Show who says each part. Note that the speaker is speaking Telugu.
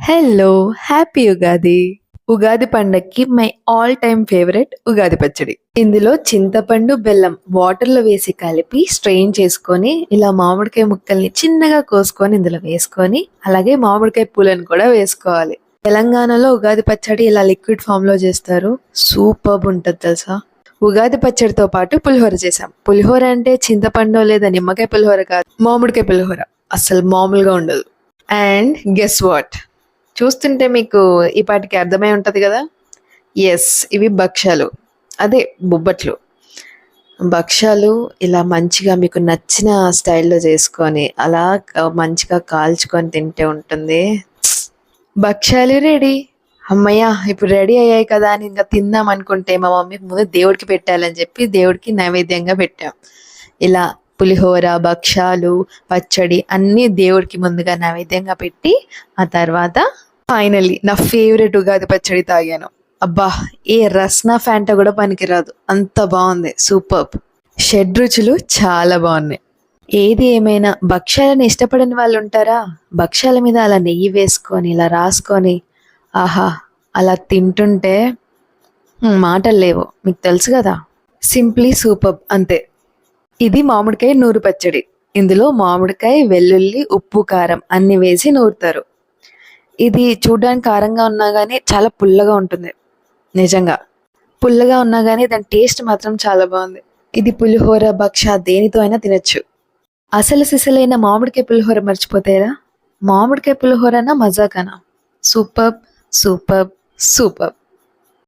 Speaker 1: హలో! హ్యాపీ ఉగాది. ఉగాది పండక్కి my all time favourite Ugadi పచ్చడి. ఇందులో చింతపండు, బెల్లం వాటర్‌లో వేసి కలిపి స్ట్రెయిన్ చేసుకొని, ఇలా మామిడికాయ ముక్కల్ని చిన్నగా కోసుకొని ఇందులో వేసుకొని, అలాగే మామిడికాయ పూలను కూడా వేసుకోవాలి. తెలంగాణలో ఉగాది పచ్చడి ఇలా లిక్విడ్ ఫామ్‌లో చేస్తారు. సూపర్బ్ ఉంటది తెలుసా! ఉగాది పచ్చడితో పాటు పులిహోర చేశాం. పులిహోర అంటే చింతపండు లేదా నిమ్మకాయ పులిహోర కాదు. మామిడికాయ పులిహోర. అస్సలు మామూలుగా ఉండదు. And guess what? చూస్తుంటే మీకు ఈ పాటికి అర్థమై ఉంటది గదా! యెస్. ఇవి భక్షాలు. అదే బొబ్బట్లు. భక్షాలు ఇలా మంచిగా మీకు నచ్చిన స్టైల్‌లో చేసుకొని, అలా మంచిగా కాల్చుకొని తింటే ఉంటుంది. భక్షాలు రెడీ. హమ్మయ్య! ఇప్పుడు రెడీ అయ్యాయి కదా అని ఇంక తిందాం అనుకుంటే మా మమ్మీ ముందు దేవుడికి పెట్టాలని చెప్పి దేవుడికి నైవేద్యంగా పెట్టాం. ఇలా పులిహోర, భక్షాలు, పచ్చడి అన్నీ దేవుడికి ముందుగా నైవేద్యంగా పెట్టి, ఆ తర్వాత ఫైనల్లీ నా ఫేవరెట్ ఉగాది పచ్చడి తాగాను. అబ్బా! ఏ రస్నా, ఫ్యాంటా కూడా పనికిరాదు. అంత బావుంది. సూపర్బ్! షడ్‌రుచులు చాలా బావున్నాయి. ఏది ఏమైనా భక్ష్యాలను ఇష్టపడని వాళ్ళుంటారా? భక్ష్యాల మీద అలా నెయ్యి వేసుకొని, ఇలా రాసుకొని, ఆహా! అలా తింటుంటే మాటలు లేవు. మీకు తెలుసు గదా! సింప్లీ సూపర్బ్ అంతే. ఇది మామిడికాయ నూరు పచ్చడి. ఇందులో మామిడికాయ, వెల్లుల్లి, ఉప్పు, కారం అన్నీ వేసి నూరుతారు. ఇది చూడ్డానికి కారంగా ఉన్నా గానీ చాలా పుల్లగా ఉంటుంది. నిజంగా. పుల్లగా ఉన్నా గానీ దాని టేస్ట్ మాత్రం చాలా బావుంది. ఇది పులిహోర, భక్ష దేనితో అయినా తినొచ్చు. అసలు సిసలైన మామిడికాయ పులిహోర మర్చిపోతే ఎలా? మామిడికాయ పులిహోరనా మజాకానా? సూపర్బ్! సూపర్బ్! సూపర్బ్!